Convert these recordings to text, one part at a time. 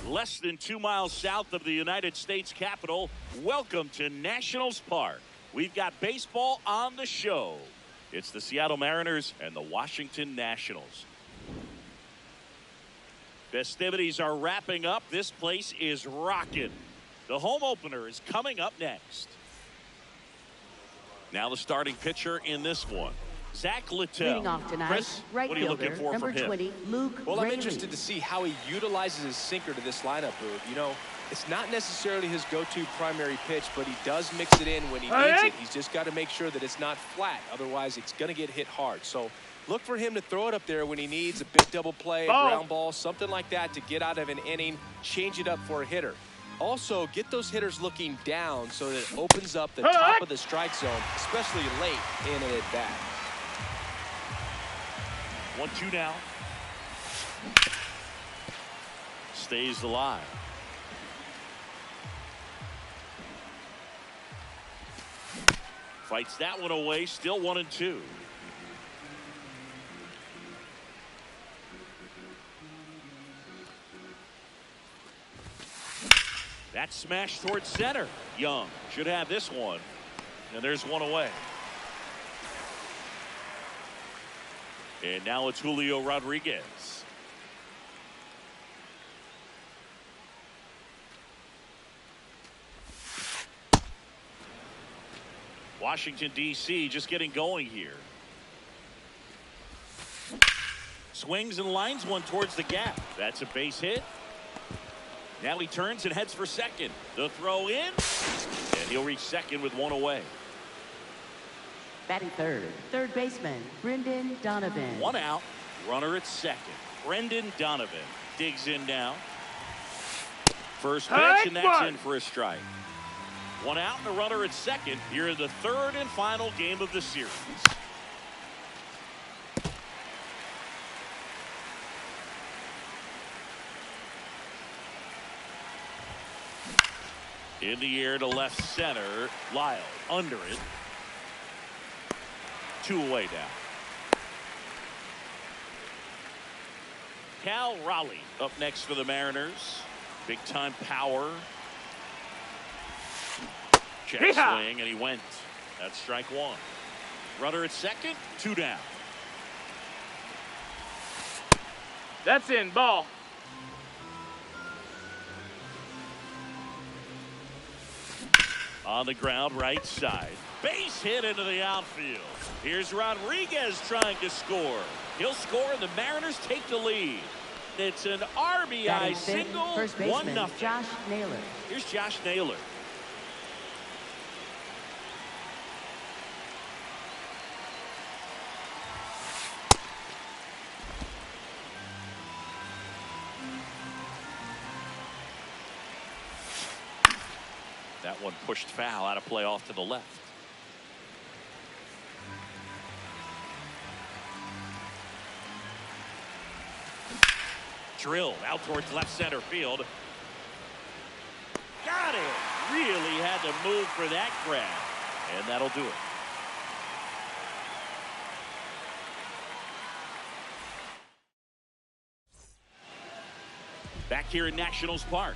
Less than 2 miles south of the United States Capitol, welcome to Nationals Park. We've got baseball on the show. It's the Seattle Mariners and the Washington Nationals. Festivities are wrapping up. This place is rocking. The home opener is coming up next. Now the starting pitcher in this one, Zach Littell. Leading off tonight, Chris, right what are you looking for number from him? 20, Luke Well, I'm Raley. interested to see how he utilizes his sinker to this lineup, Boog. You know, it's not necessarily his go-to primary pitch, but he does mix it in when he needs it. He's just got to make sure that it's not flat. Otherwise, it's going to get hit hard. So look for him to throw it up there when he needs a big double play, a ground ball, something like that to get out of an inning, change it up for a hitter. Also, get those hitters looking down so that it opens up the top of the strike zone, especially late in an at-bat. 1-2 now. Stays alive. Fights that one away. Still 1-2. That smash towards center. Young should have this one. And there's one away. And now it's Julio Rodriguez. Washington, D.C. just getting going here. Swings and lines one towards the gap. That's a base hit. Now he turns and heads for second. The throw in. And he'll reach second with one away. Batting third baseman, Brendan Donovan. One out. Runner at second. Brendan Donovan digs in now. First pitch, and that's in for a strike. One out and a runner at second here in the third and final game of the series. In the air to left center. Lyle under it. 2 away now. Cal Raleigh up next for the Mariners. Big time power. Check swing, and he went. That's strike one. Runner at second, 2 down. That's in, ball. On the ground, right side. Base hit into the outfield. Here's Rodriguez trying to score. He'll score, and the Mariners take the lead. It's an RBI single, first baseman, 1-0. Josh Naylor. Here's Josh Naylor. That one pushed foul, out of play off to the left. Drilled out towards left center field. Got it. Really had to move for that grab. And that'll do it. Back here in Nationals Park.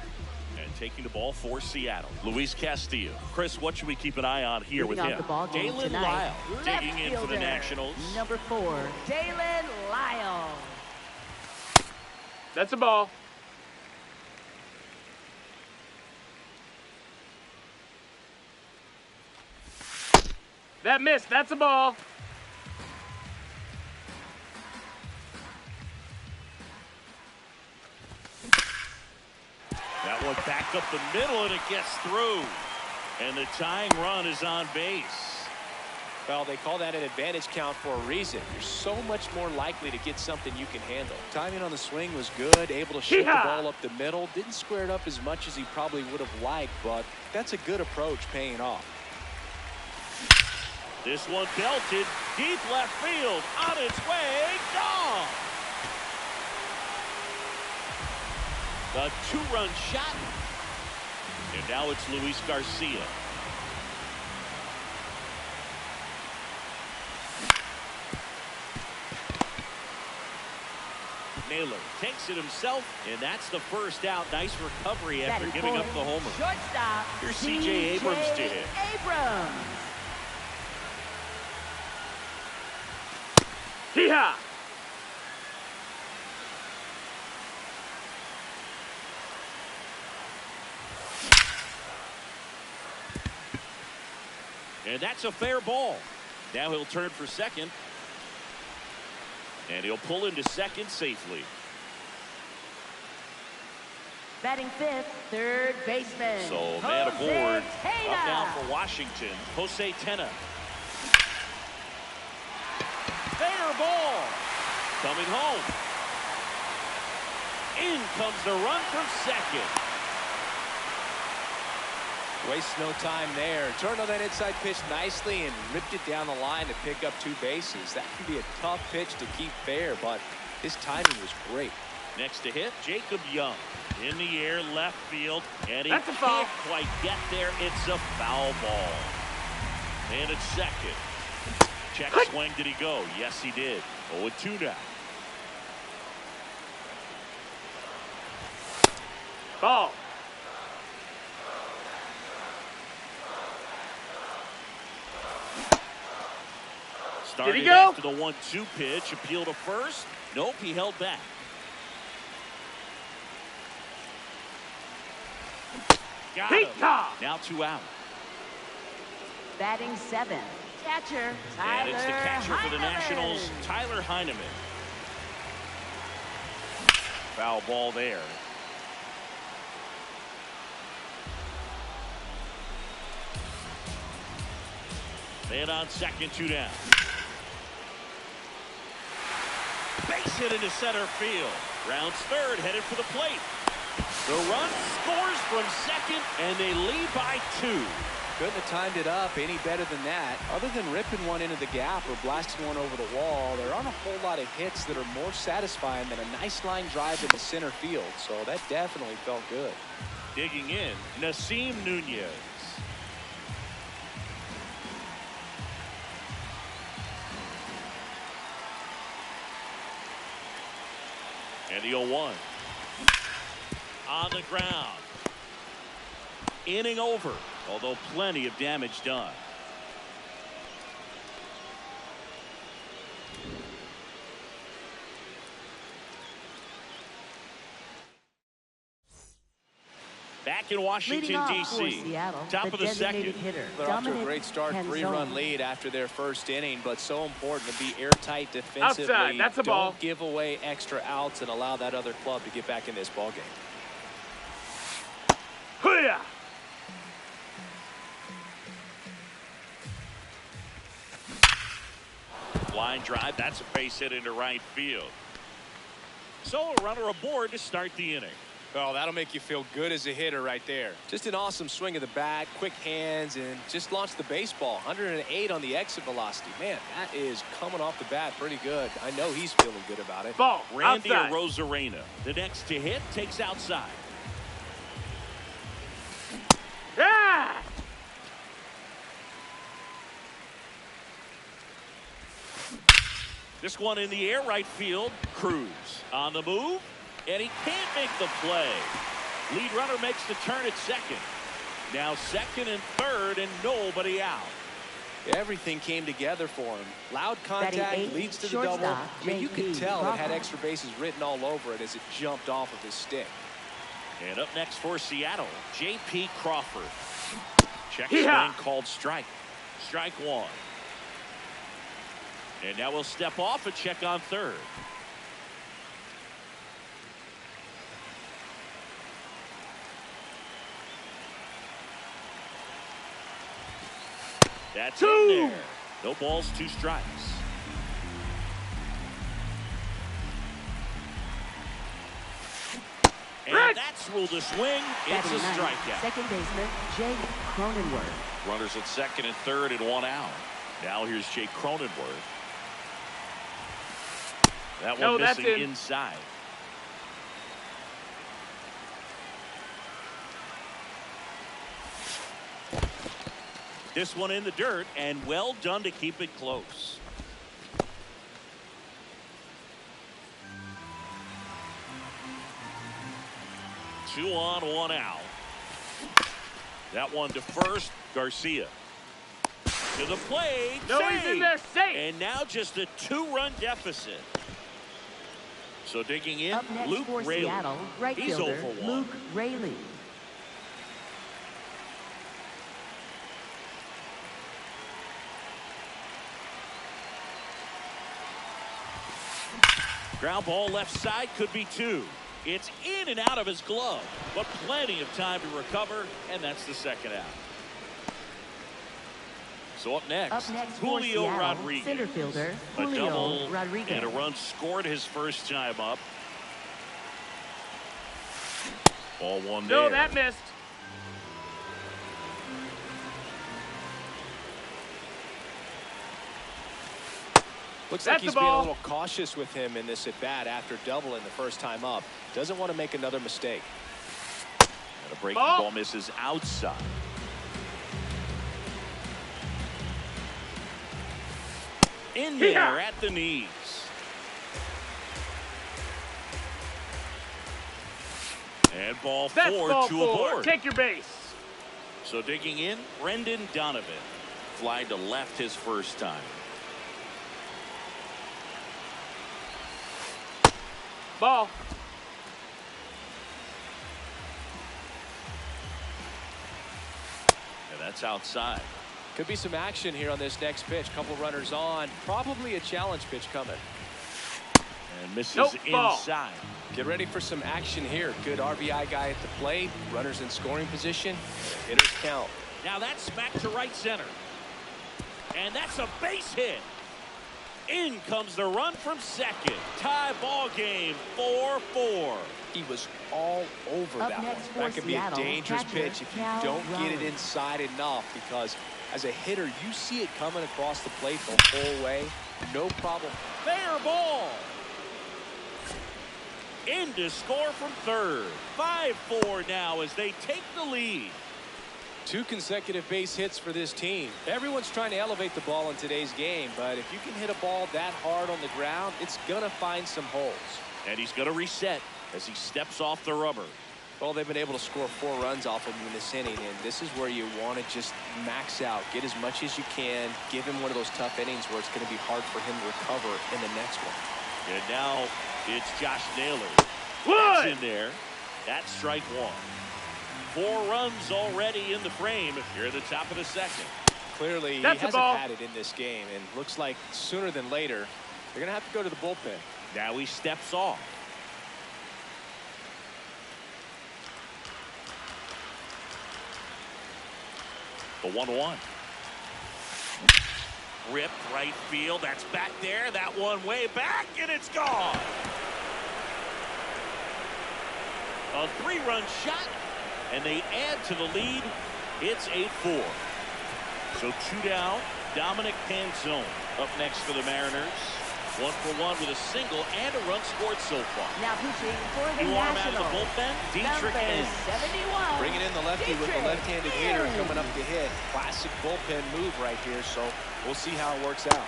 And taking the ball for Seattle, Luis Castillo. Chris, what should we keep an eye on here with him? Dalen Lyle digging in for the Nationals. Number 4, Dalen Lyle. That's a ball. That missed. That's a ball. That one back up the middle, and it gets through. And the tying run is on base. Well, they call that an advantage count for a reason. You're so much more likely to get something you can handle. Timing on the swing was good, able to shift the ball up the middle. Didn't square it up as much as he probably would have liked, but that's a good approach paying off. This one belted deep left field, on its way, gone. The two-run shot. And now it's Luis Garcia. Naylor takes it himself, and that's the first out. Nice recovery after giving up the homer. Shortstop. Here's C.J. Abrams to hit. Abrams. Hee-haw! And that's a fair ball. Now he'll turn for second. And he'll pull into second safely. Batting fifth, third baseman. So man aboard. Tena. Up now for Washington, Jose Tena. Fair ball. Coming home. In comes the run from second. Waste no time there. Turned on that inside pitch nicely and ripped it down the line to pick up 2 bases. That can be a tough pitch to keep fair, but his timing was great. Next to hit, Jacob Young. In the air, left field, and he That's a foul. can't quite get there. It's a foul ball. And it's second. Check swing, did he go? Yes, he did. 0-2 now. Ball. Started Did he go? after the 1-2 pitch. Appeal to first. Nope, he held back. Got him. Now 2 out. Batting seventh, catcher Tyler And it's the catcher for the Heineman. Nationals, Tyler Heineman. Foul ball there. Man on second, 2 down. Base hit into center field. Rounds third, headed for the plate. The run scores from second, and they lead by 2. Couldn't have timed it up any better than that. Other than ripping one into the gap or blasting one over the wall, there aren't a whole lot of hits that are more satisfying than a nice line drive into center field. So that definitely felt good. Digging in, Nasim Nunez. And the 0-1. On the ground. Inning over, although plenty of damage done. Back in Washington, Leading off for D.C. Seattle, Top the of the designated second. hitter, They're off to a Dominic great start, Canzone. 3-run lead after their first inning, but so important to be airtight defensively. Outside, that's a ball. Don't give away extra outs and allow that other club to get back in this ball game. Hoo-yah! Line drive, that's a base hit into right field. So a runner aboard to start the inning. Oh, that'll make you feel good as a hitter right there. Just an awesome swing of the bat, quick hands, and just launched the baseball. 108 on the exit velocity. Man, that is coming off the bat pretty good. I know he's feeling good about it. Ball. Randy Outside. Arozarena, the next to hit, takes outside. Yeah! This one in the air, right field. Cruz on the move, and he can't make the play. Lead runner makes the turn at second. Now second and third, and nobody out. Everything came together for him. Loud Batting contact eighth, leads to the shortstop, double. I mean, you could J.P. tell it had Crawford. extra bases written all over it as it jumped off of his stick. And up next for Seattle, J.P. Crawford. Check Yeah. swing called strike. Strike 1. And now we'll step off and check on third. That's in there. No balls, 2 strikes. And that's ruled a swing. It's a Batting ninth, strikeout. second baseman, Jake Cronenworth. Runners at second and third and 1 out. Now here's Jake Cronenworth. That one that's missing in. inside. This one in the dirt, and well done to keep it close. Two on, 1 out. That one to first, Garcia. To the plate. No, he's in there safe. And now just a 2-run deficit. So digging in, Up next Luke for Raley. Seattle, right He's fielder 0 for 1. Luke Raley. Ground ball left side, could be 2. It's in and out of his glove, but plenty of time to recover, and that's the second out. So up next For Julio Seattle, Rodriguez. center fielder A Julio double Rodriguez. and a run scored his first time up. Ball 1 there. No, that missed. Looks like That's he's the being a ball. little cautious with him in this at bat after doubling the first time up. Doesn't want to make another mistake. And a breaking Ball. ball misses outside. In there Yeah. at the knees. And ball That's 4 ball to 4. a board. Take your base. So digging in, Brendan Donovan. Fly to left his first time. Ball. And that's outside. Could be some action here on this next pitch. Couple runners on. Probably a challenge pitch coming. And misses Nope, ball. inside. Get ready for some action here. Good RBI guy at the plate. Runners in scoring position. Hitters count. Now that's back to right center. And that's a base hit. In comes the run from second. Tie ball game, 4-4. He was all over Up that next one. for That could be a Seattle, dangerous catcher pitch if you Cal don't get it Raleigh. inside enough, because as a hitter, you see it coming across the plate the whole way. No problem. Fair ball. In to score from third. 5-4 now as they take the lead. 2 consecutive base hits for this team. Everyone's trying to elevate the ball in today's game, but if you can hit a ball that hard on the ground, it's going to find some holes. And he's going to reset as he steps off the rubber. Well, they've been able to score 4 runs off of him in this inning, and this is where you want to just max out, get as much as you can, give him one of those tough innings where it's going to be hard for him to recover in the next one. And now it's Josh Naylor. That's Wood. in there. That's strike 1. 4 runs already in the frame here at the top of the second. Clearly, he That's a hasn't ball. had it in this game, and looks like sooner than later, they're going to have to go to the bullpen. Now he steps off. The 1-1. Ripped right field. That's back there. That one way back, and it's gone. A 3-run shot, and they add to the lead. It's 8-4. So 2 down. Dominic Canzone up next for the Mariners. 1 for 1 with a single and a run scored so far. Now pitching for the You want him out of the Nationals. bullpen? Dietrich Number Enns. 71. Bringing in the lefty with the Dietrich left-handed hitter Enns. coming up to hit. Classic bullpen move right here, so we'll see how it works out.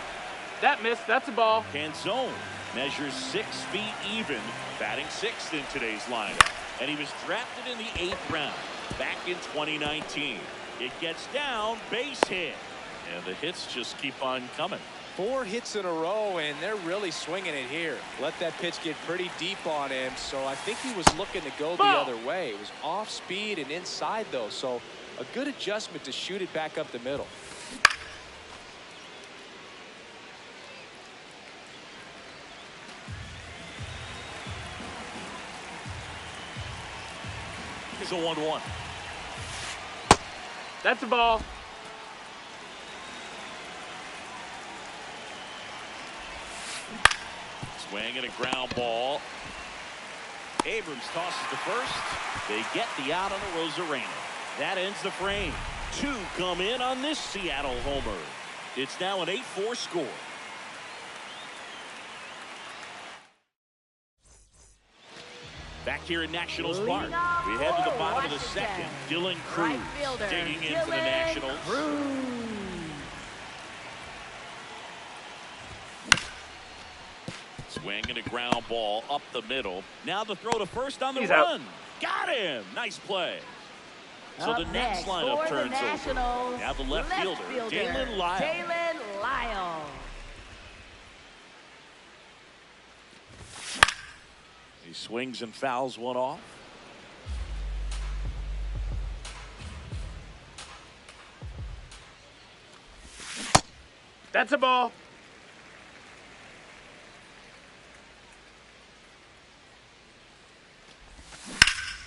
That missed. That's a ball. Canzone measures 6 feet even, batting 6th in today's lineup. And he was drafted in the 8th round back in 2019. It gets down, base hit. And the hits just keep on coming. 4 hits in a row, and they're really swinging it here. Let that pitch get pretty deep on him, so I think he was looking to go the Ball. other way. It was off speed and inside, though, so a good adjustment to shoot it back up the middle. It's a 1-1. That's a ball. Swing and a ground ball. Abrams tosses to first. They get the out on the Rosarena. That ends the frame. 2 come in on this Seattle homer. It's now an 8-4 score. Back here in Nationals Park, we head to the bottom of the second. Dylan Cruz digging in for the Nationals. Swing and a ground ball up the middle. Now the throw to first on the run. Got him. Nice play. So the next lineup turns over. Now the left fielder, Dalen Lyle. He swings and fouls one off. That's a ball.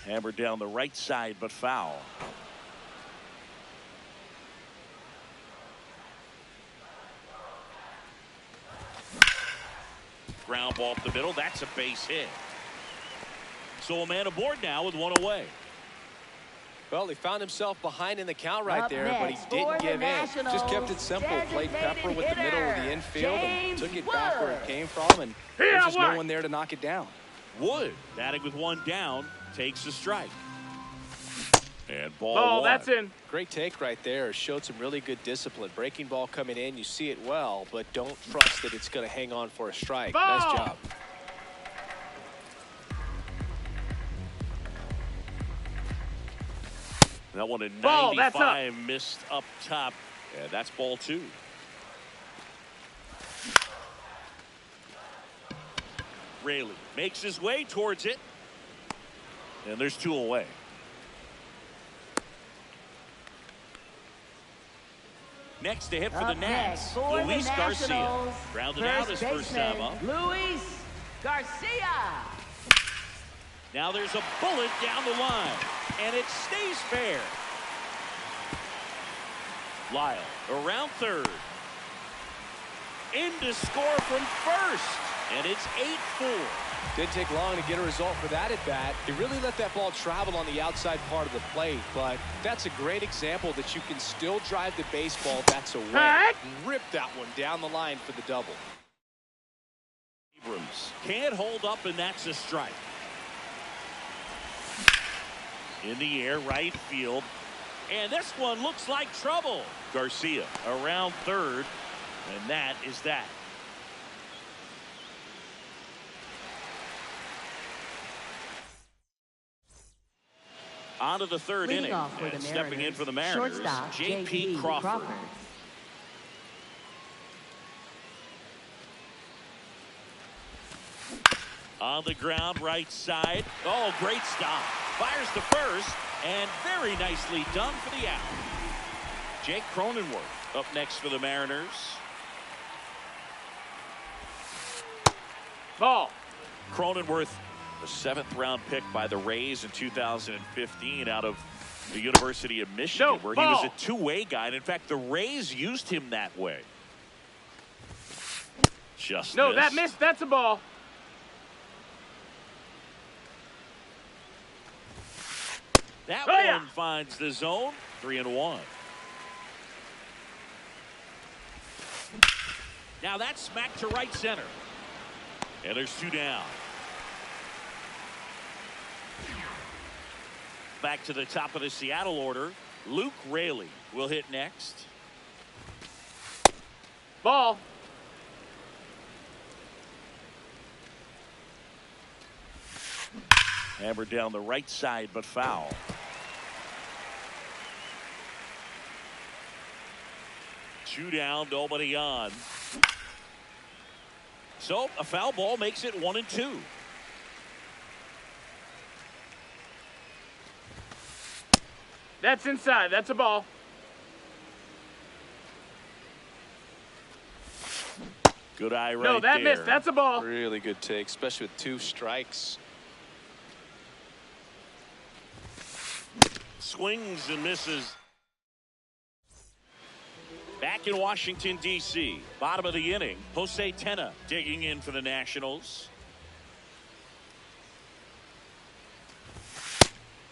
Hammered down the right side, but foul. Ground ball up the middle. That's a base hit. So a man aboard now with 1 away. Well, he found himself behind in the count right there, but he didn't give in. Just kept it simple. Played Pepper with the middle of the infield and took it back where it came from, and there's just no one there to knock it down. Wood, batting with 1 down, takes a strike. And ball Ball, 1. that's in. Great take right there. Showed some really good discipline. Breaking ball coming in, you see it well, but don't trust that it's going to hang on for a strike. Ball. Nice job. That one at Ball, that's 95, missed up top. Yeah, that's ball 2. Raley makes his way towards it. And there's 2 away. Next to hit for the Nats, Luis Garcia. Grounded out his first time up. Luis Garcia. Now there's a bullet down the line, and it stays fair. Lyle around third. In to score from first, and it's 8-4. Didn't take long to get a result for that at bat. He really let that ball travel on the outside part of the plate, but that's a great example that you can still drive the baseball that's away. Rip that one down the line for the double. Abrams can't hold up, and that's a strike. In the air, right field. And this one looks like trouble. Garcia around third, and that is that. On to the third inning. And stepping in for the Mariners, J.P. Crawford. On the ground, right side. Oh, great stop. Fires to first, and very nicely done for the out. Jake Cronenworth up next for the Mariners. Ball. Cronenworth, the 7th-round pick by the Rays in 2015 out of the University of Michigan, where he was a two-way guy. And in fact, the Rays used him that way. Just no, missed. that missed. That's a ball. That one finds the zone. 3-1. Now that's smacked to right center. And there's 2 down. Back to the top of the Seattle order. Luke Raley will hit next. Ball. Hammered down the right side, but foul. Two down, nobody on. So a foul ball makes it 1-2. That's inside. That's a ball. Good eye right No, that there. missed. That's a ball. Really good take, especially with 2 strikes. Swings and misses. Back in Washington, D.C., bottom of the inning, Jose Tena digging in for the Nationals.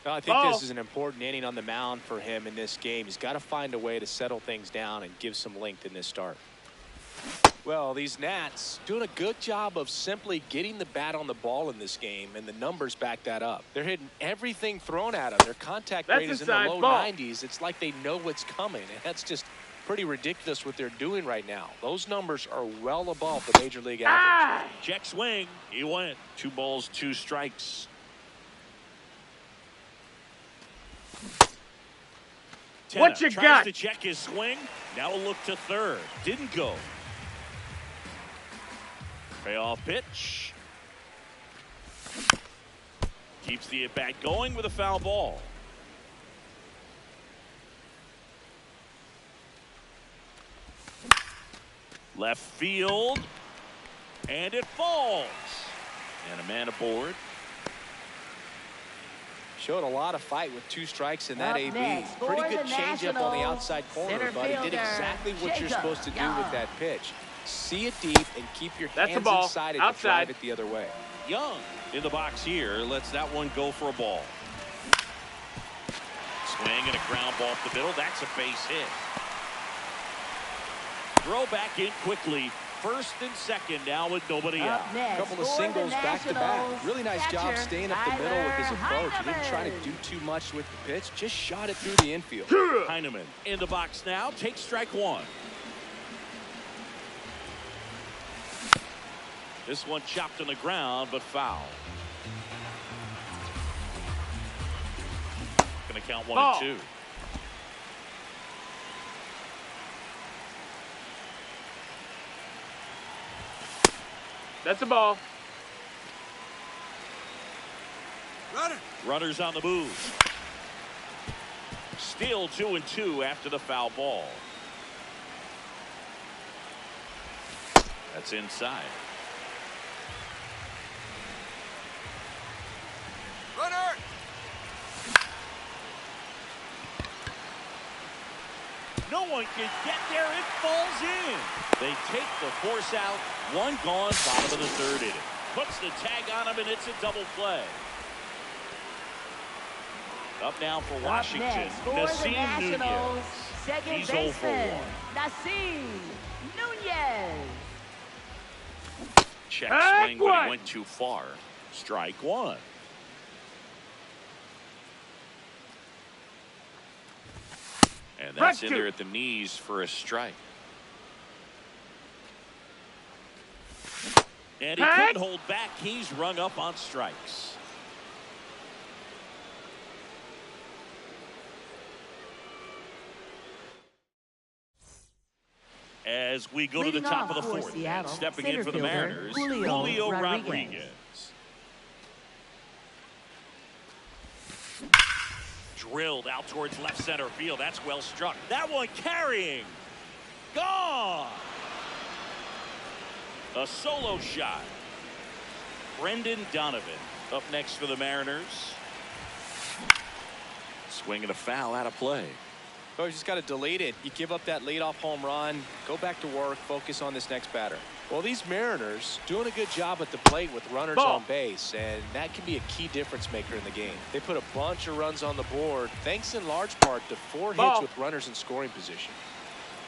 Well, I think this is an important inning on the mound for him in this game. He's got to find a way to settle things down and give some length in this start. Well, these Nats doing a good job of simply getting the bat on the ball in this game, and the numbers back that up. They're hitting everything thrown at them. Their contact rate is in the low 90s. It's like they know what's coming, and that's just pretty ridiculous what they're doing right now. Those numbers are well above the major league average. Check swing. He went. 2 balls, 2 strikes. What you tries got? To check his swing. Now a look to third. Didn't go. Payoff pitch. Keeps the at-bat going with a foul ball. Left field. And it falls. And a man aboard. Showed a lot of fight with 2 strikes in that Up AB. next, Pretty for good the changeup on the Nationals, outside corner, center but he did fielder, exactly what you're Jacob supposed to do Young. with that pitch. See it deep and keep your That's a hands ball. inside it Outside. to drive it the other way. Young in the box here. Lets that one go for a ball. Swing and a ground ball up the middle. That's a base hit. Throw back in quickly. First and second now with nobody out. Up next, A couple of for singles the back to back. Nationals, Really nice job catcher, staying up the middle with his Tyler approach. He didn't try to Heineman. do too much with the pitch. Just shot it through the infield. Heineman in the box now. Takes strike 1. This one chopped on the ground, but foul. Going to count 1 Ball. and 2. That's a ball. Runners on the move. Still 2 and 2 after the foul ball. That's inside. Runner! No one can get there. It falls in. They take the force out. 1 gone, bottom of the 3rd inning. Puts the tag on him, and it's a double play. Up now for Washington, Next, for the Nasim Nationals, Nunez. second He's 0 for baseman, 1. Nasim Nunez. Check Heck swing, but what? he went too far. Strike 1. And that's in there at the knees for a strike. And he couldn't hold back. He's rung up on strikes. As we go to the Leading top off of the for 4th, Seattle, stepping center in for the fielder, Mariners, Julio Julio Rodriguez. Rodriguez. Drilled out towards left center field. That's well struck. That one carrying. Gone. A solo shot. Brendan Donovan up next for the Mariners. Swing and a foul out of play. So you just got to delete it. You give up that leadoff home run, go back to work, focus on this next batter. Well, these Mariners doing a good job at the plate with runners on base, and that can be a key difference maker in the game. They put a bunch of runs on the board, thanks in large part to 4 hits with runners in scoring position.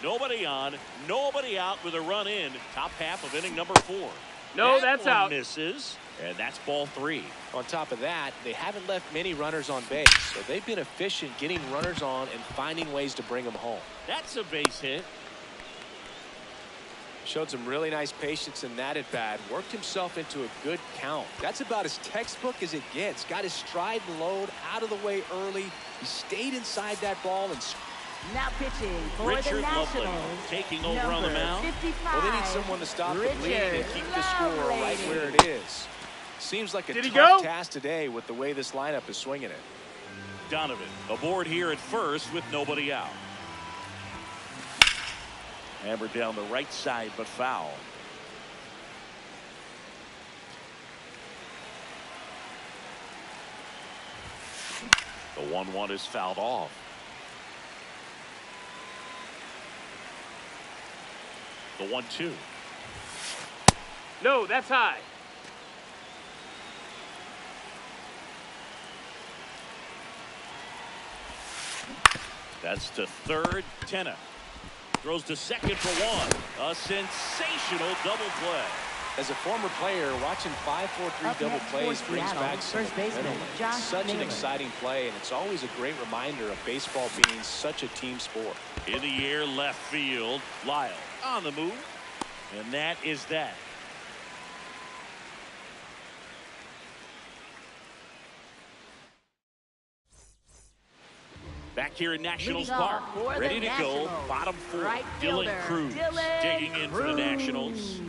Nobody on, nobody out with a run in. Top half of inning number 4. No, That that's one out. Misses, and that's ball 3. On top of that, they haven't left many runners on base, so they've been efficient getting runners on and finding ways to bring them home. That's a base hit. Showed some really nice patience in that at bat. Worked himself into a good count. That's about as textbook as it gets. Got his stride and load out of the way early. He stayed inside that ball and. Now pitching for Richard the Loveland Nationals, taking over on the number mound. 55, Well, they need someone to stop the bleed and Richard keep the score right Loveland. where it is. Seems like a Did he tough go? task today with the way this lineup is swinging it. Donovan aboard here at first with nobody out. Hammered down the right side, but foul. The 1-1 is fouled off. The 1-2. No, that's high. That's to third. Tenna throws to second for one. A sensational double play. As a former player, watching 5-4-3 Up double next plays for brings Seattle, back some first baseman, momentum. Josh It's such an Naylor. exciting play, and it's always a great reminder of baseball being such a team sport. In the air, left field. Lyle on the move. And that is that. Back here in Nationals Leading Park, off for the ready to go. Nationals, Bottom four, right Dylan fielder, Cruz Dylan digging in for the Nationals.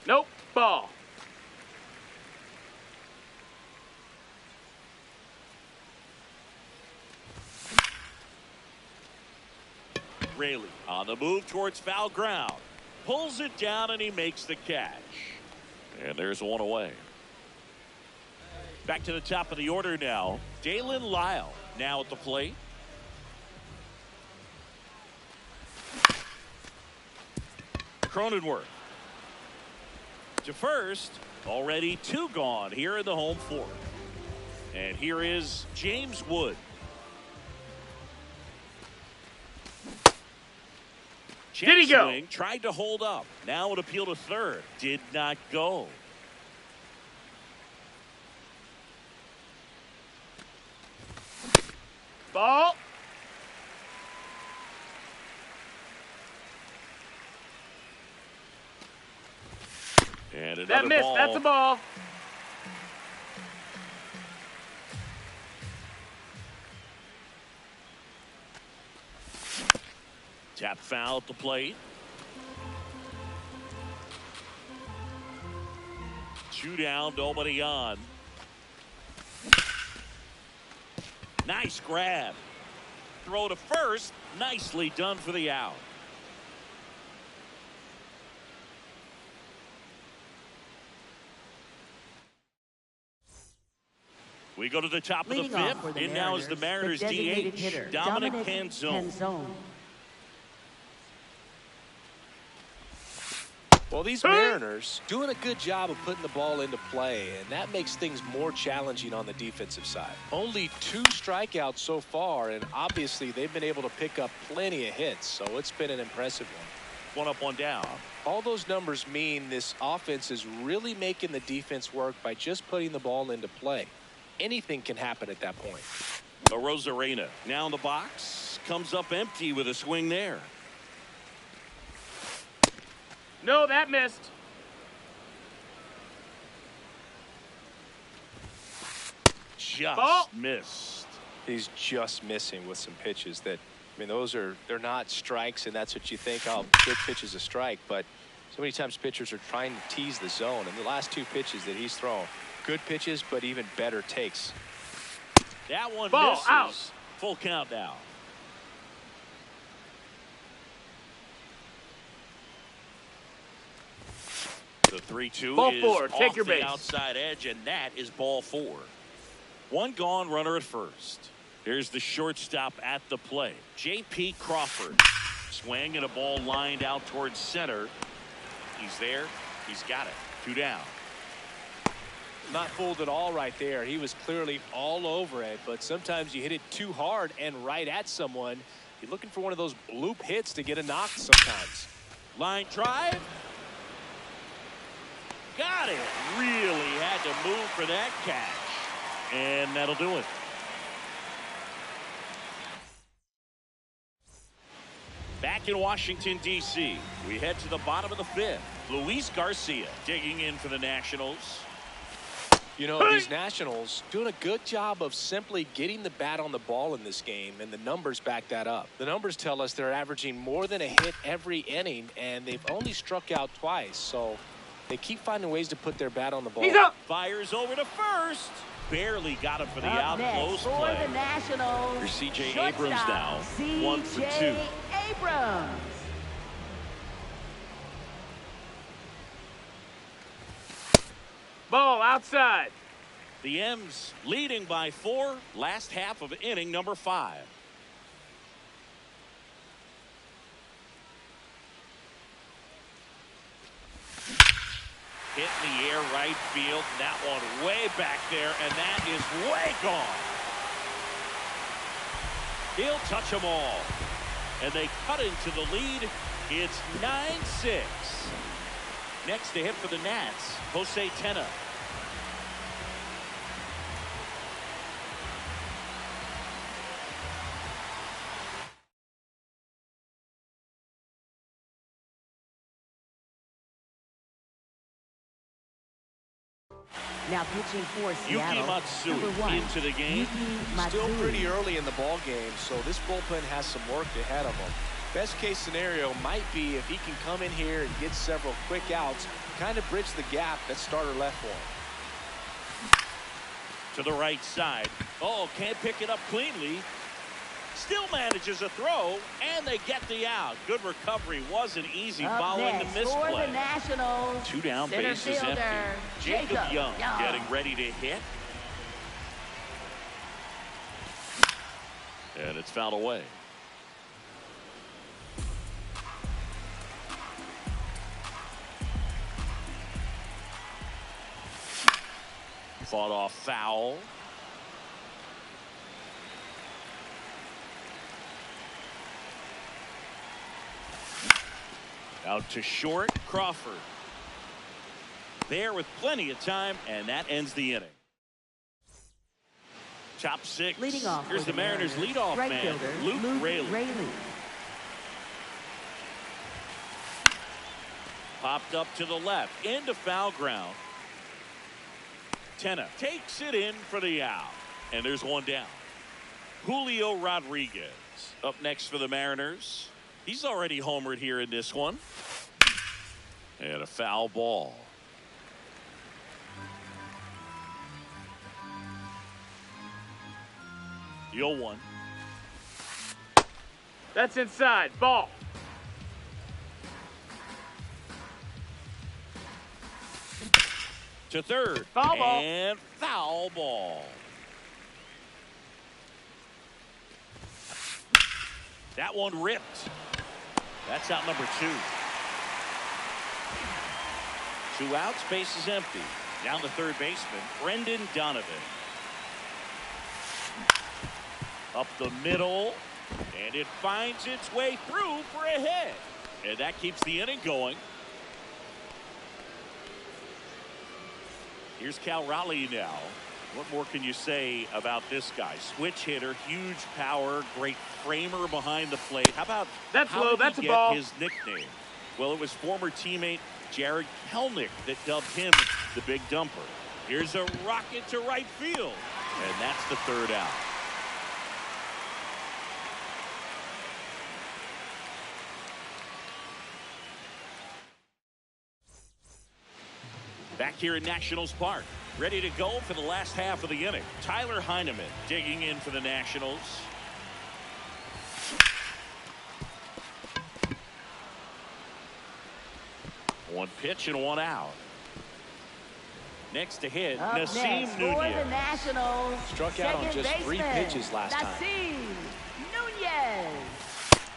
Nope, ball. Raley on the move towards foul ground. Pulls it down and he makes the catch. And there's one away. Back to the top of the order now. Dalen Lyle now at the plate. Cronenworth to first. Already two gone here in the home fourth. And here is James Wood. Did he go? Swing, tried to hold up. Now an appeal to third. Did not go. Ball. And another That missed. ball. That's a ball. Tap foul at the plate. Two down, nobody on. Nice grab. Throw to first. Nicely done for the out. We go to the top of the Leading off for fifth. the In now is the Mariners designated DH, hitter, Dominic Canzone. Well, these Mariners doing a good job of putting the ball into play, and that makes things more challenging on the defensive side. Only 2 strikeouts so far, and obviously they've been able to pick up plenty of hits, so it's been an impressive one. One up, one down. All those numbers mean this offense is really making the defense work by just putting the ball into play. Anything can happen at that point. Arozarena now in the box. Comes up empty with a swing there. No, that missed. Just Ball. missed. He's just missing with some pitches that, I mean, they're not strikes, and that's what you think, oh, good pitch is a strike, but so many times pitchers are trying to tease the zone, and the last 2 pitches that he's thrown, good pitches, but even better takes. That one Ball, misses. out. Full count now. The 3-2 Ball is 4, off take your the base. outside edge, and that is ball 4. One gone, runner at first. Here's the shortstop at the plate, J.P. Crawford. Swing and a ball lined out towards center. He's there. He's got it. 2 down. Not fooled at all right there. He was clearly all over it, but sometimes you hit it too hard and right at someone. You're looking for one of those bloop hits to get a knock sometimes. Line drive. Got it. Really had to move for that catch. And that'll do it. Back in Washington, D.C., we head to the bottom of the 5th. Luis Garcia digging in for the Nationals. You know, these Nationals doing a good job of simply getting the bat on the ball in this game, and the numbers back that up. The numbers tell us they're averaging more than a hit every inning, and they've only struck out twice, so they keep finding ways to put their bat on the ball. He's up. Fires over to first. Barely got him for the Up out next close for play. the Nationals, Here's C.J. shortstop, Abrams now. 1 for 2. C.J. Abrams. Ball outside. The M's leading by 4. Last half of inning number 5. Hit in the air right field. That one way back there, and that is way gone. He'll touch them all. And they cut into the lead. It's 9-6. Next to hit for the Nats, Jose Tena. Now pitching for Yuki Seattle, Matsui number 1, into the game. Yuki Still Matsui. pretty early in the ball game, so this bullpen has some work ahead of him. Best case scenario might be if he can come in here and get several quick outs, kind of bridge the gap that starter left for him. To the right side. Oh, can't pick it up cleanly. Still manages a throw, and they get the out. Good recovery. Wasn't easy Up following next the for the misplay. Nationals, 2 down, center bases fielder, empty. Jacob Young getting ready to hit. And it's fouled away. Fought off foul. Out to short, Crawford. There with plenty of time, and that ends the inning. Top 6. Leading off Here's for the Mariners leadoff right man, fielder, Luke Raley. Popped up to the left, into foul ground. Tena takes it in for the out, and there's one down. Julio Rodriguez up next for the Mariners. He's already homered here in this one. And a foul ball. The 0-1. That's inside. Ball. To third. Foul ball. And foul ball. That one ripped. That's out number 2. 2 outs, base is empty. Down the third baseman, Brendan Donovan. Up the middle, and it finds its way through for a hit. And that keeps the inning going. Here's Cal Raleigh now. What more can you say about this guy? Switch hitter, huge power, great framer behind the plate. How about That's how low, did that's he a get ball. his nickname? Well, it was former teammate Jared Kelnick that dubbed him the Big Dumper. Here's a rocket to right field, and that's the third out. Back here in Nationals Park, ready to go for the last half of the inning. Tyler Heineman digging in for the Nationals. One pitch and one out. Next to hit, Up Nasim next for the Nunez. Nationals, Struck out on second just 3 baseman, pitches last time. Nasim Nunez.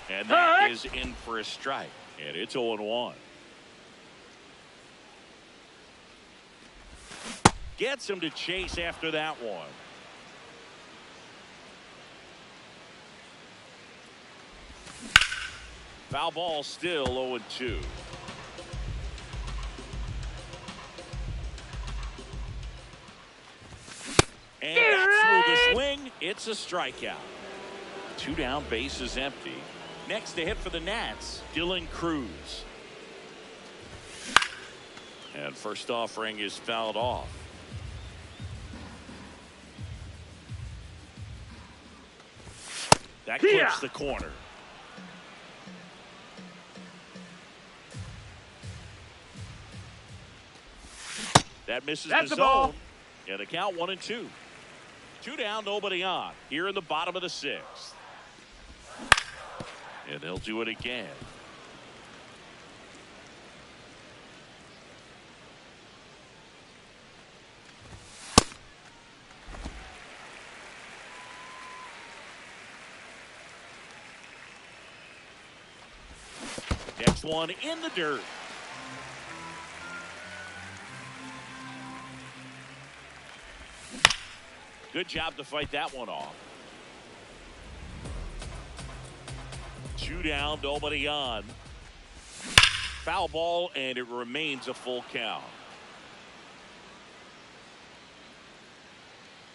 And that is in for a strike. And it's 0-1. Gets him to chase after that one. Foul ball, still 0-2. And that's through the swing. It's a strikeout. 2 down, base is empty. Next to hit for the Nats, Dylan Cruz. And first offering is fouled off. That clips the corner. That misses That's the the ball. zone. Yeah, the count 1-2. 2 down, nobody on. Here in the bottom of the 6th. And they'll do it again. Next one in the dirt. Good job to fight that one off. 2 down, nobody on. Foul ball, and it remains a full count.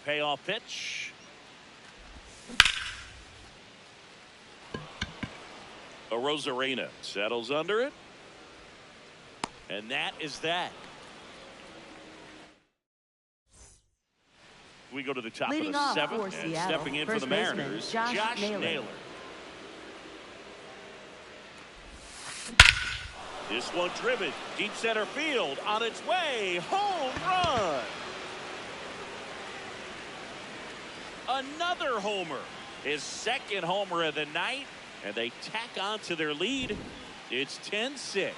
Payoff pitch. Arozarena settles under it. And that is that. We go to the top Leading of the off 7th, for and Seattle, stepping in for first the baseman, Mariners, Josh Naylor. This one driven deep center field, on its way, home run. Another homer, his 2nd homer of the night, and they tack on to their lead. It's 10-6.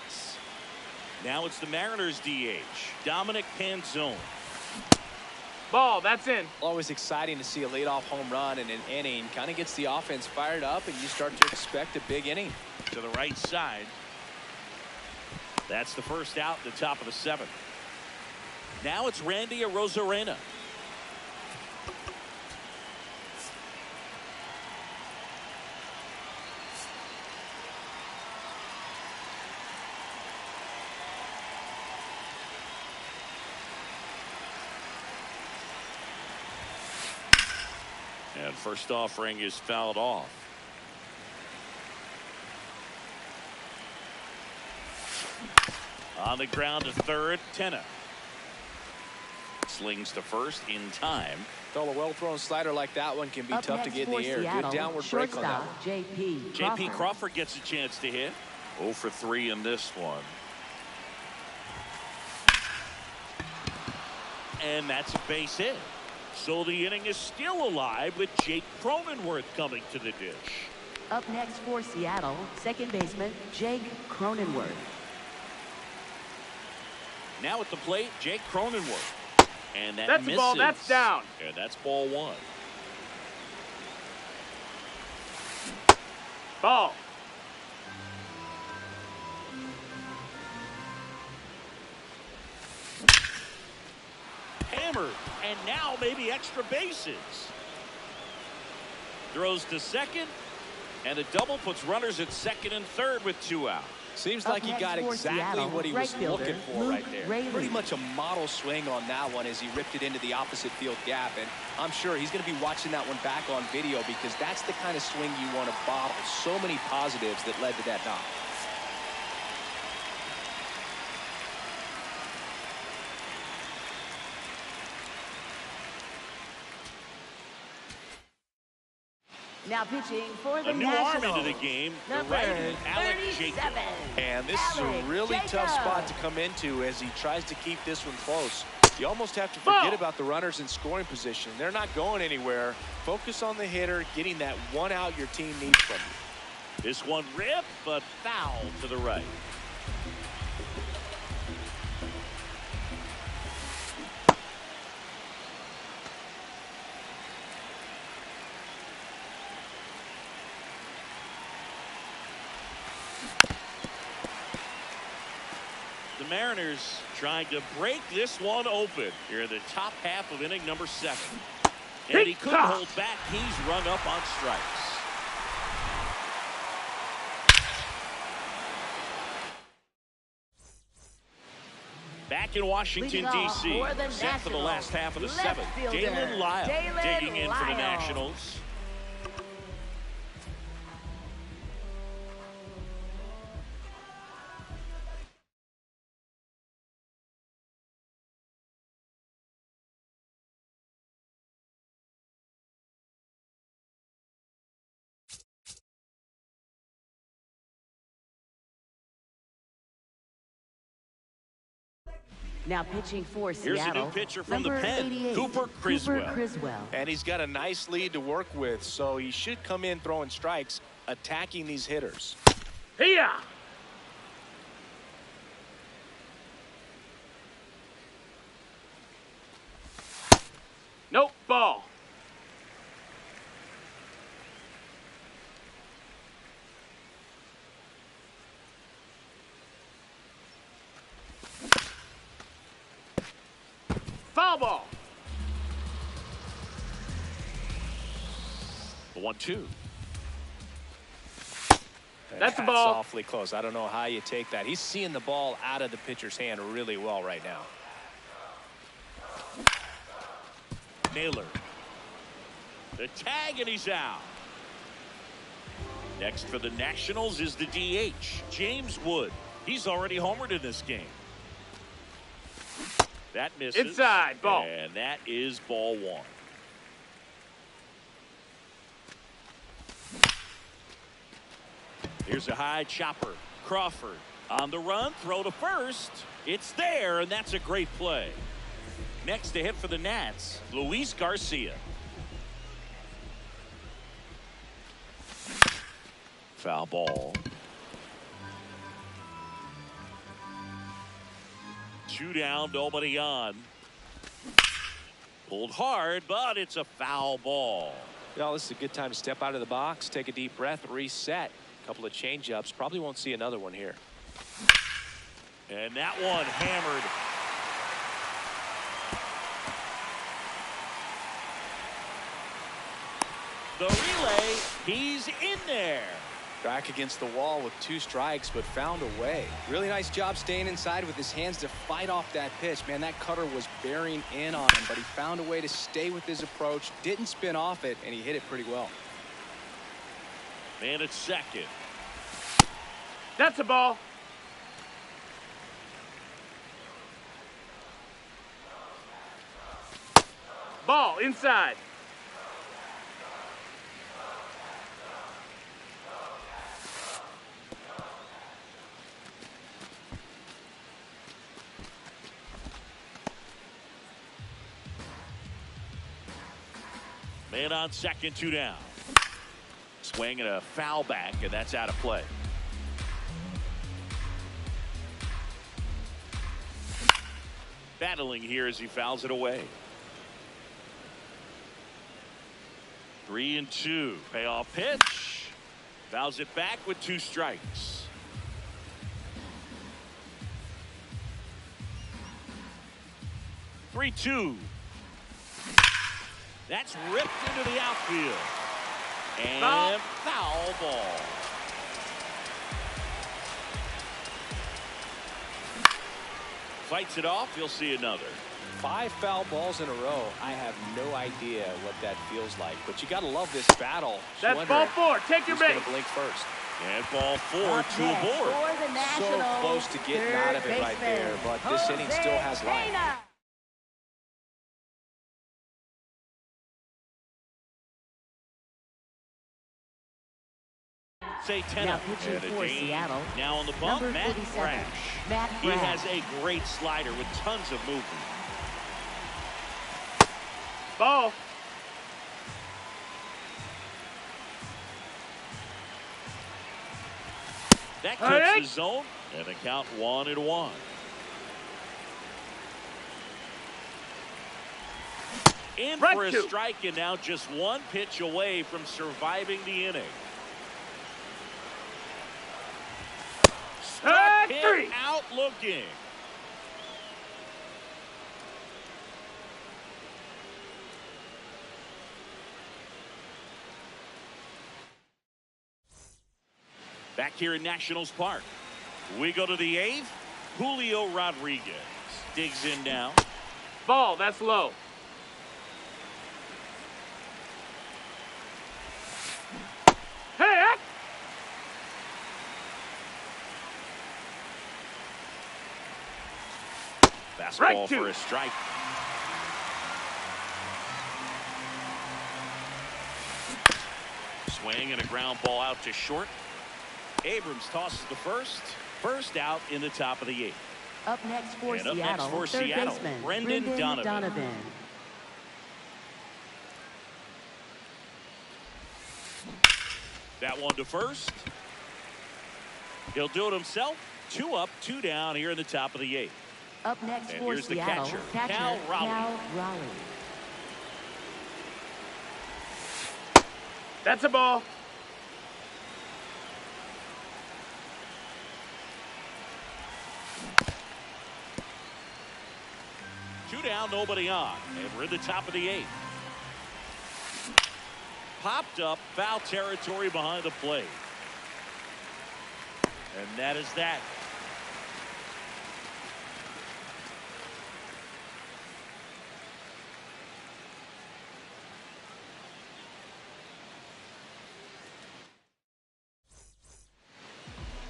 Now it's the Mariners DH, Dominic Panzone. Ball, that's in. Always exciting to see a leadoff home run in an inning. Kind of gets the offense fired up, and you start to expect a big inning. To the right side. That's the first out at the top of the 7th. Now it's Randy Arozarena. And first offering is fouled off. On the ground to third, Tenna. Slings to first in time. Though a well-thrown slider like that one can be Up tough to next get in for the air. Seattle, Good downward break on that one. shortstop J.P. J.P. Crawford gets a chance to hit. 0 for 3 in this one. And that's a base hit. So the inning is still alive with Jake Cronenworth coming to the dish. Up next for Seattle, second baseman Jake Cronenworth. Now at the plate, Jake Cronenworth. And that That's misses. a ball, that's down. And that's ball 1. Ball. Hammered, and now maybe extra bases. Throws to second, and a double puts runners at second and third with 2 out. Seems Up like he next got for exactly Seattle, what he was right fielder, looking for Luke right there. Raley. Pretty much a model swing on that one as he ripped it into the opposite field gap. And I'm sure he's going to be watching that one back on video because that's the kind of swing you want to bottle. So many positives that led to that knock. Now pitching for the A new arm Nationals. into the game, the Number righty, Alec 37. Jacob. And this is a Alec really tough Jacob. spot to come into as he tries to keep this one close. You almost have to forget about the runners in scoring position. They're not going anywhere. Focus on the hitter, getting that 1 out your team needs from you. This one ripped, but foul to the right. The Mariners trying to break this one open here in the top half of inning number 7. And he couldn't hold back. He's rung up on strikes. Back in Washington, Leading off D.C., for the set for the Nationals, last half of the left 7th. fielder, Dalen Lyle Dalen digging in for the Lyle. Nationals. Now pitching for Here's Seattle. a new pitcher from the number pen, 88, Cooper Criswell. Criswell. And he's got a nice lead to work with, so he should come in throwing strikes, attacking these hitters. Here. Nope, ball. Foul ball. 1-2. That's the ball. Awfully close. I don't know how you take that. He's seeing the ball out of the pitcher's hand really well right now. Naylor. The tag, and he's out. Next for the Nationals is the DH, James Wood. He's already homered in this game. That misses. Inside, ball. And that is ball one. Here's a high chopper. Crawford on the run, throw to first. It's there, and that's a great play. Next to hit for the Nats, Luis Garcia. Foul ball. 2 down, nobody on. Pulled hard, but it's a foul ball. Well, this is a good time to step out of the box, take a deep breath, reset. A couple of change-ups. Probably won't see another one here. And that one hammered. The relay, he's in there. Back against the wall with 2 strikes, but found a way. Really nice job staying inside with his hands to fight off that pitch. Man, that cutter was bearing in on him, but he found a way to stay with his approach, didn't spin off it, and he hit it pretty well. Man at second. That's a ball. Ball inside. Man on second, 2 down. Swing and a foul back, and that's out of play. Battling here as he fouls it away. 3-2. Payoff pitch. Fouls it back with 2 strikes. Three-two. That's ripped into the outfield. And foul ball. Fights it off. You'll see another. 5 foul balls in a row. I have no idea what that feels like, but you got to love this battle. That's ball 4. Take your bait. bait. Blink first. And ball 4 to Next aboard. for the Nationals, So close to getting out of it right there, but this inning still has life. Pena. Say 10 Now up. pitching And a for Dane Seattle, now on the bump, number Matt 47, Brash. Matt He Brash. has a great slider with tons of movement. Ball. That All cuts right. the zone, and the count 1-1. In Right for a to. strike, and now just 1 pitch away from surviving the inning. Struck him 3. out looking. Back here in Nationals Park, we go to the 8th. Julio Rodriguez digs in now. Ball. That's low. Hey, Fastball Right to. for a strike. Swing and a ground ball out to short. Abrams tosses the first. First out in the top of the 8th. Up next for And up next Seattle, for third Seattle, baseman, Brendan Donovan. That one to first. He'll do it himself. 2 up, 2 down here in the top of the 8th. Up next And for here's the Seattle, catcher, Cal Raleigh. Cal Raleigh. that's a ball. Two down, nobody on. And we're in the top of the 8th. popped up. Foul territory behind the plate. And that is that.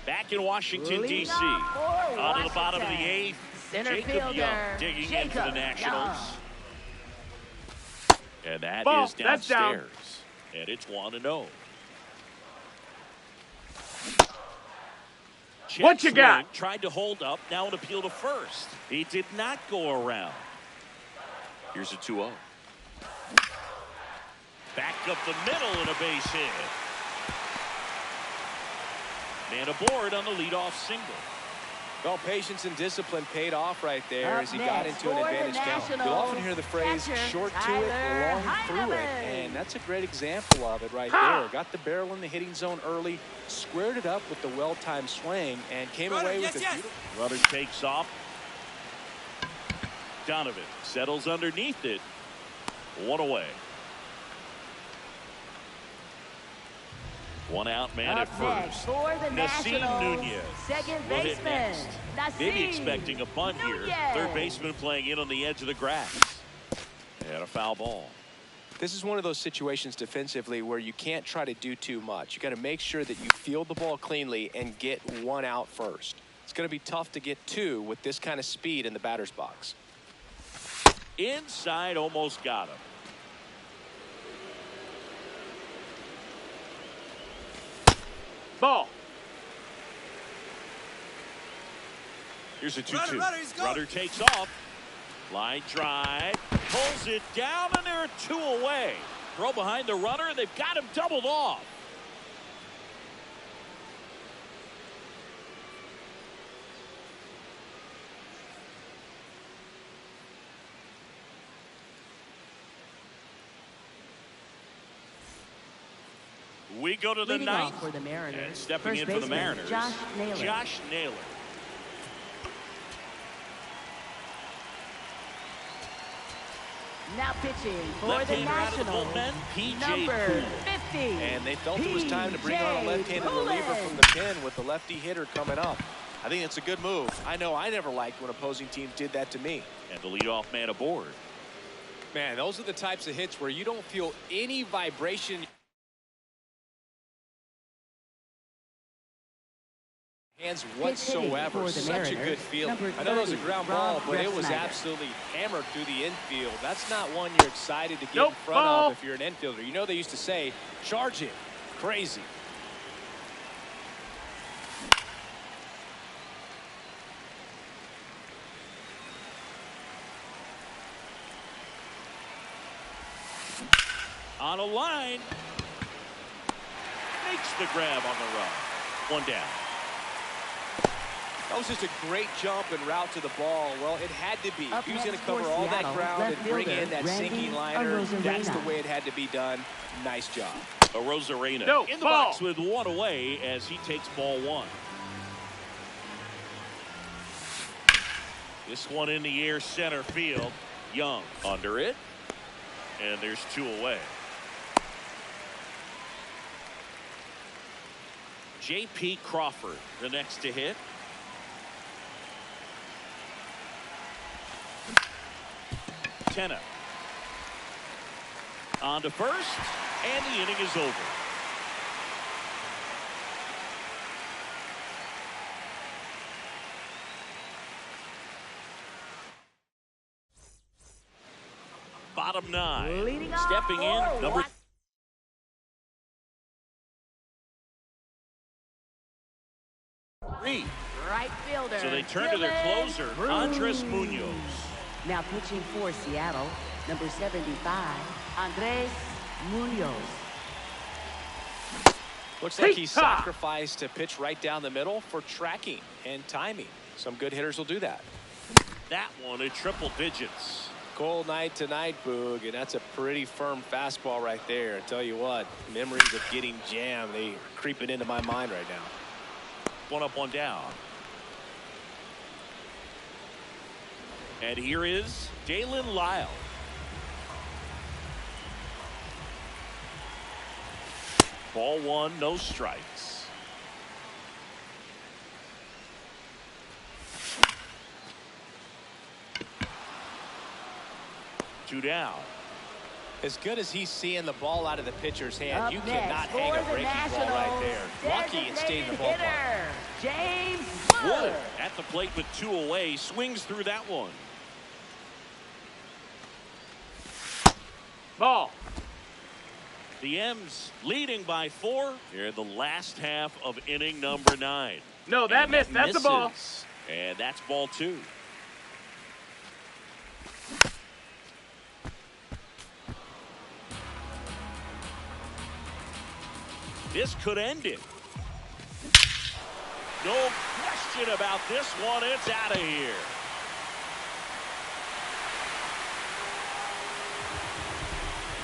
Back in Washington, D.C. On to the bottom of the eighth. Center Jacob fielder, Young digging in for the Jacob Nationals. Young. And that Ball, is that's down. downstairs. And it's 1-0. What you got? Swing, tried to hold up. Now an appeal to first. He did not go around. Here's a 2-0. Back up the middle and a base hit. Man aboard on the leadoff single. Well, patience and discipline paid off right there Up as he got next into an for the advantage count. You'll Nationals, often hear the phrase catcher short to Tyler it, long through it. Heineman. And that's a great example of it right there. Got the barrel in the hitting zone early, squared it up with the well-timed swing, and came away with a beautiful. Runner takes off. Donovan settles underneath it. 1 away. 1 out, man at Up next first. for the Nassim Nationals, Nunez second will hit baseman, next. Maybe Nassim expecting a bunt here. Nunez. Third baseman playing in on the edge of the grass. And a foul ball. This is one of those situations defensively where you can't try to do too much. You got to make sure that you field the ball cleanly and get 1 out first. It's going to be tough to get 2 with this kind of speed in the batter's box. Inside, almost got him. Ball. Here's a 2-2. Runner takes off. Line drive. Pulls it down, and there are 2 away. Throw behind the runner, and they've got him doubled off. We go to the Leading off ninth. for the Mariners, And stepping first in for the baseman, Mariners, Josh Naylor. Josh Naylor. Now pitching for the Left-hander out of the Nationals, bullpen, P.J. number Poole. 50. And they felt it was time to bring on a left-handed reliever from the pen with the lefty hitter coming up. I think it's a good move. I know I never liked when opposing teams did that to me. And the leadoff man aboard. Man, those are the types of hits where you don't feel any vibration. Hands whatsoever. for the Such a Mariners, good feeling. number I know that was a 30, ground Rob ball, but it was Refsnyder. absolutely hammered through the infield. That's not one you're excited to get Nope, in front ball. of if you're an infielder. You know they used to say, charge it. Crazy. On a line. Makes the grab on the run. 1 down. That was just a great jump and route to the ball. Well, it had to be. Up He was going to next for cover all that Seattle, ground left and bring fielder, in that Randy sinking liner. Arozarena. That's the way it had to be done. Nice job. Arozarena No, in the ball. box with 1 away as he takes ball 1. This one in the air, center field. Young under it. And there's 2 away. J.P. Crawford, the next to hit. Tenna. On to first, and the inning is over. Bottom 9. Leading off Stepping in, for number Wat- three. right fielder. So they turn to their Dylan closer, Bruce. Andres Munoz. Now pitching for Seattle, number 75, Andres Munoz. Looks like he Hey-ha! sacrificed to pitch right down the middle for tracking and timing. Some good hitters will do that. That one at triple digits. Cold night tonight, Boog, and that's a pretty firm fastball right there. I tell you what, memories of getting jammed, they are creeping into my mind right now. 1 up, 1 down. And here is Dalen Lyle. Ball one, no strikes. Two down. As good as he's seeing the ball out of the pitcher's hand, Up you next cannot hang for a the breaking ball right there. Lucky it stayed in the designated ballpark. hitter, James Wood Wood. at the plate with 2 away, swings through that one. Ball. The M's leading by 4 here in the last half of inning number 9. No, that And missed. That's a ball. misses. And that's ball 2. This could end it. No question about this one. It's out of here.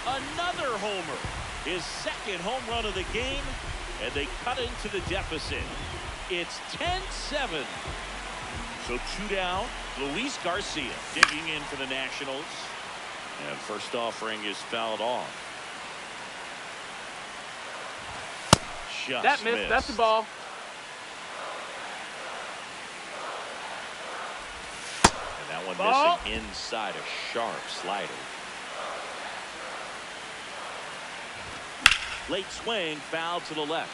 Another homer. His second home run of the game, and they cut into the deficit. It's 10-7. So 2 down. Luis Garcia digging in for the Nationals. And first offering is fouled off. Just That missed. That's a ball. And that one Ball. missing inside a sharp slider. Late swing, foul to the left.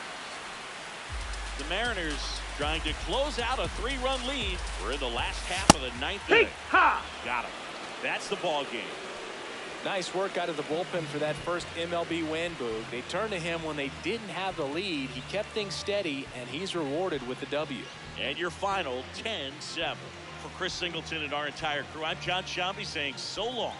The Mariners trying to close out a 3-run lead. We're in the last half of the 9th inning. Ha! Got him. That's the ball game. Nice work out of the bullpen for that first MLB win, Boog. They turned to him when they didn't have the lead. He kept things steady, and he's rewarded with the W. And your final 10-7. For Chris Singleton and our entire crew, I'm John Shambi saying so long.